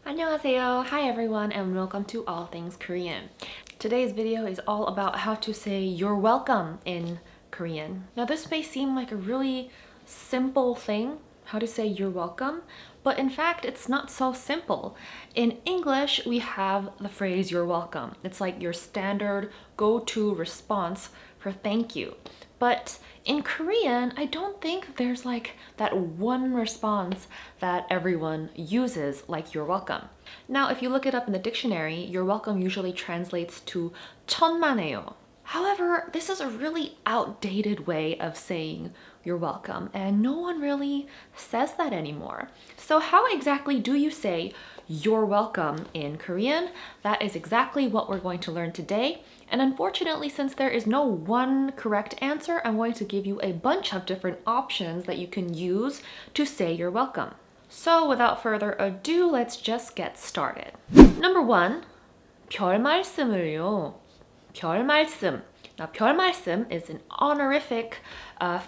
안녕하세요. Hi everyone and welcome to All Things Korean. Today's video is all about how to say you're welcome in Korean. Now this may seem like a really simple thing, how to say you're welcome, but in fact it's not so simple. In English, we have the phrase you're welcome. It's like your standard go-to response for thank you. But in Korean, I don't think there's like that one response that everyone uses, like you're welcome. Now, if you look it up in the dictionary, you're welcome usually translates to 천만에요. However, this is a really outdated way of saying you're welcome, and no one really says that anymore. So how exactly do you say you're welcome in Korean? That is exactly what we're going to learn today. And unfortunately, since there is no one correct answer, I'm going to give you a bunch of different options that you can use to say you're welcome. So without further ado, let's just get started. Number one, 별 말씀을요. 별 말씀. Now, 별 말씀 is an honorific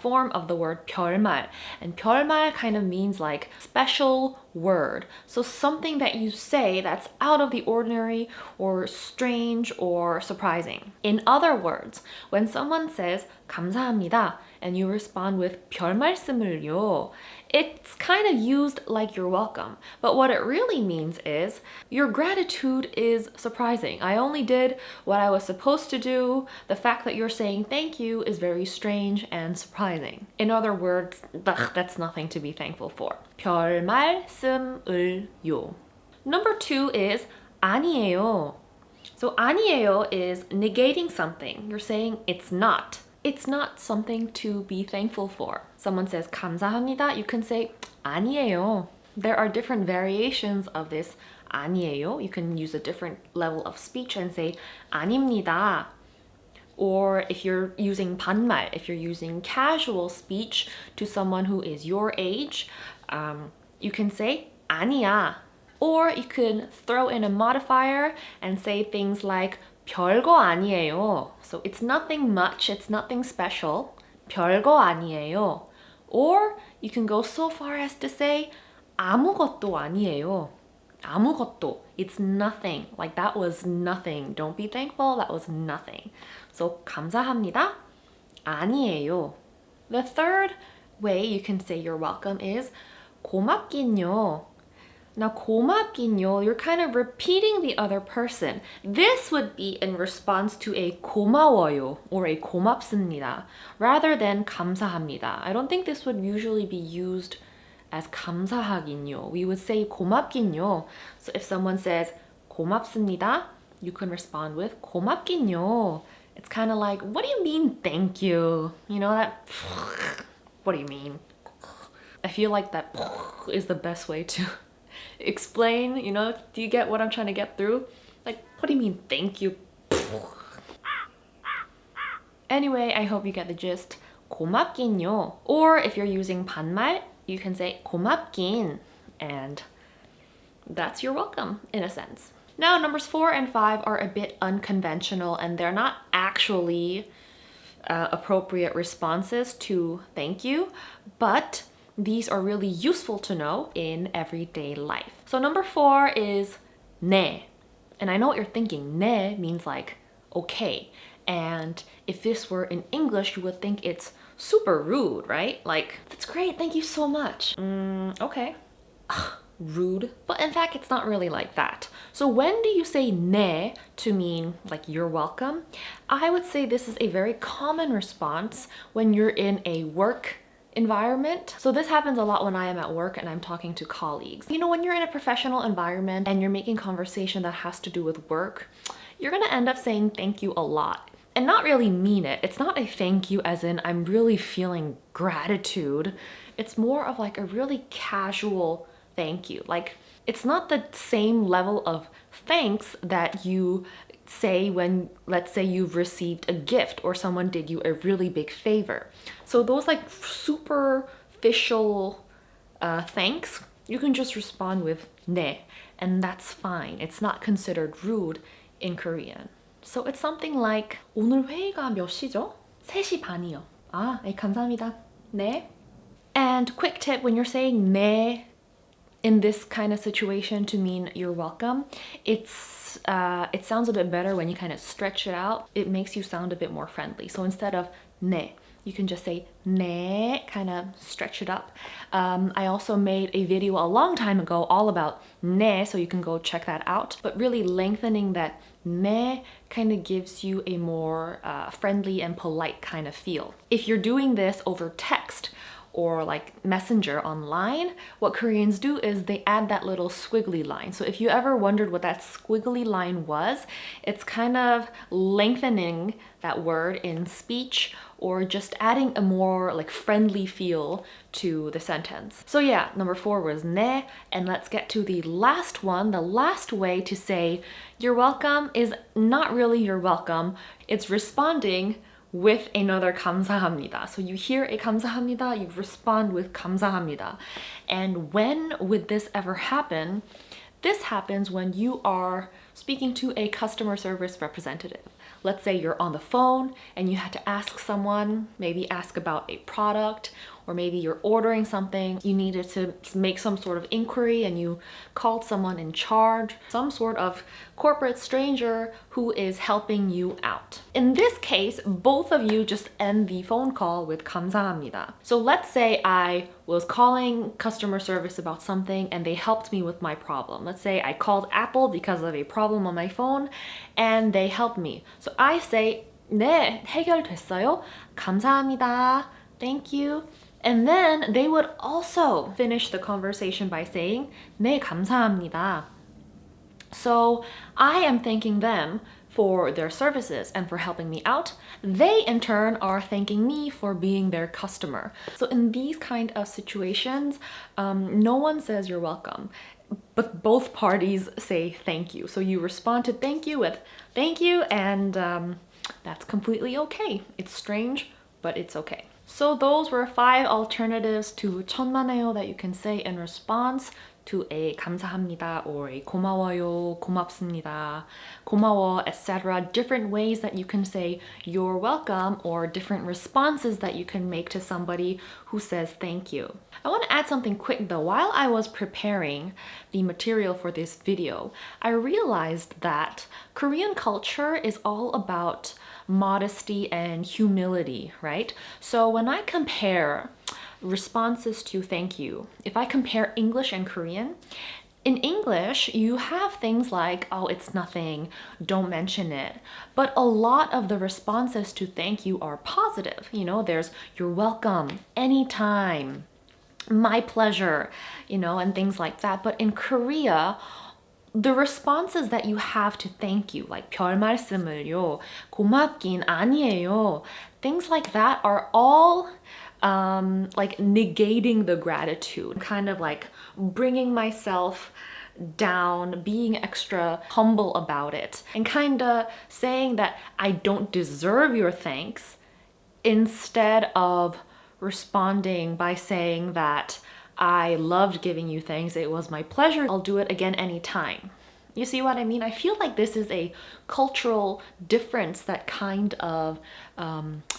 form of the word 별말. And 별말 kind of means like special word. So something that you say that's out of the ordinary or strange or surprising. In other words, when someone says 감사합니다 and you respond with 별 말씀을요, it's kind of used like you're welcome. But what it really means is your gratitude is surprising. I only did what I was supposed to do. The fact that you're saying thank you is very strange and surprising. In other words, that's nothing to be thankful for. 별 말씀을요. Number two is 아니에요. So 아니에요 is negating something. You're saying it's not. It's not something to be thankful for. Someone says 감사합니다, you can say 아니에요. There are different variations of this 아니에요. You can use a different level of speech and say 아닙니다. Or if you're using 반말, if you're using casual speech to someone who is your age, you can say 아니야. Or you can throw in a modifier and say things like 별거 아니에요. So it's nothing much, it's nothing special. 별거 아니에요. Or you can go so far as to say 아무것도 아니에요. 아무것도. It's nothing. Like that was nothing. Don't be thankful, that was nothing. So 감사합니다. 아니에요. The third way you can say you're welcome is 고맙긴요. Now, 고맙긴요, you're kind of repeating the other person. This would be in response to a 고마워요 or a 고맙습니다 rather than 감사합니다. I don't think this would usually be used as 감사하긴요. We would say 고맙긴요. So if someone says 고맙습니다, you can respond with 고맙긴요. It's kind of like, what do you mean thank you? You know that, what do you mean? I feel like that is the best way to explain, you know, do you get what I'm trying to get through? Like, what do you mean thank you? Anyway, I hope you get the gist. 고맙긴요. Or if you're using 반말, you can say 고맙긴, and that's you're welcome in a sense. Now, numbers 4 and 5 are a bit unconventional and they're not actually appropriate responses to thank you, but these are really useful to know in everyday life. So number 4 is 네. And I know what you're thinking. 네 means like okay. And if this were in English, you would think it's super rude, right? Like, that's great, thank you so much. Okay. Rude. But in fact, it's not really like that. So when do you say 네 to mean like you're welcome? I would say this is a very common response when you're in a work environment. So this happens a lot when I am at work and I'm talking to colleagues. You know, when you're in a professional environment and you're making conversation that has to do with work, you're gonna end up saying thank you a lot and not really mean it. It's not a thank you as in I'm really feeling gratitude. It's more of like a really casual thank you. Like, it's not the same level of thanks that you say when, let's say, you've received a gift or someone did you a really big favor. So those like superficial thanks, you can just respond with 네, and that's fine. It's not considered rude in Korean. So it's something like 오늘 회의가 몇 시죠? 3시 반이요. 아, 네, 감사합니다. 네. And quick tip, when you're saying 네 in this kind of situation to mean you're welcome, it sounds a bit better when you kind of stretch it out. It makes you sound a bit more friendly. So instead of 네, you can just say 네, kind of stretch it up. I also made a video a long time ago all about 네, so you can go check that out. But really lengthening that 네 kind of gives you a more friendly and polite kind of feel. If you're doing this over text or like Messenger online, what Koreans do is they add that little squiggly line. So if you ever wondered what that squiggly line was, it's kind of lengthening that word in speech or just adding a more like friendly feel to the sentence. So yeah, number 4 was 네, and let's get to the last one. The last way to say you're welcome is not really you're welcome, it's responding with another 감사합니다. So you hear a 감사합니다, you respond with 감사합니다. And when would this ever happen? This happens when you are speaking to a customer service representative. Let's say you're on the phone and you had to ask someone, maybe ask about a product, or maybe you're ordering something, you needed to make some sort of inquiry and you called someone in charge, some sort of corporate stranger who is helping you out. In this case, both of you just end the phone call with 감사합니다. So let's say I was calling customer service about something and they helped me with my problem. Let's say I called Apple because of a problem on my phone and they helped me. So I say, 네, 해결됐어요. 감사합니다. Thank you. And then they would also finish the conversation by saying, 네, 감사합니다. So I am thanking them for their services and for helping me out. They in turn are thanking me for being their customer. So in these kind of situations, no one says you're welcome, but both parties say thank you. So you respond to thank you with thank you, and that's completely okay. It's strange, but it's okay. So those were 5 alternatives to 천만에요 that you can say in response to a 감사합니다 or a 고마워요, 고맙습니다, 고마워, etc. Different ways that you can say you're welcome or different responses that you can make to somebody who says thank you. I want to add something quick though. While I was preparing the material for this video, I realized that Korean culture is all about modesty and humility, right? So when I compare responses to thank you, if I compare English and Korean, in English, you have things like, oh, it's nothing, don't mention it. But a lot of the responses to thank you are positive. You know, there's you're welcome, anytime, my pleasure, you know, and things like that. But in Korea, the responses that you have to thank you, like 별 말씀을요, 고맙긴 아니에요, things like that are all like negating the gratitude, kind of like bringing myself down, being extra humble about it, and kind of saying that I don't deserve your thanks, instead of responding by saying that I loved giving you thanks, it was my pleasure, I'll do it again anytime. You see what I mean? I feel like this is a cultural difference that kind of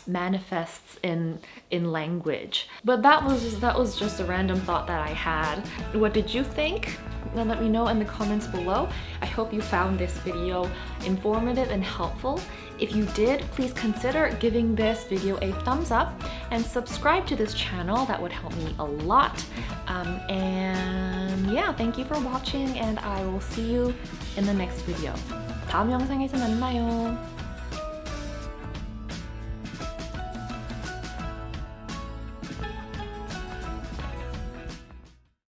manifests in language. But that was just a random thought that I had. What did you think? Then let me know in the comments below. I hope you found this video informative and helpful. If you did, please consider giving this video a thumbs up and subscribe to this channel. That would help me a lot. And yeah, thank you for watching, and I will see you in the next video. 다음 영상에서 만나요.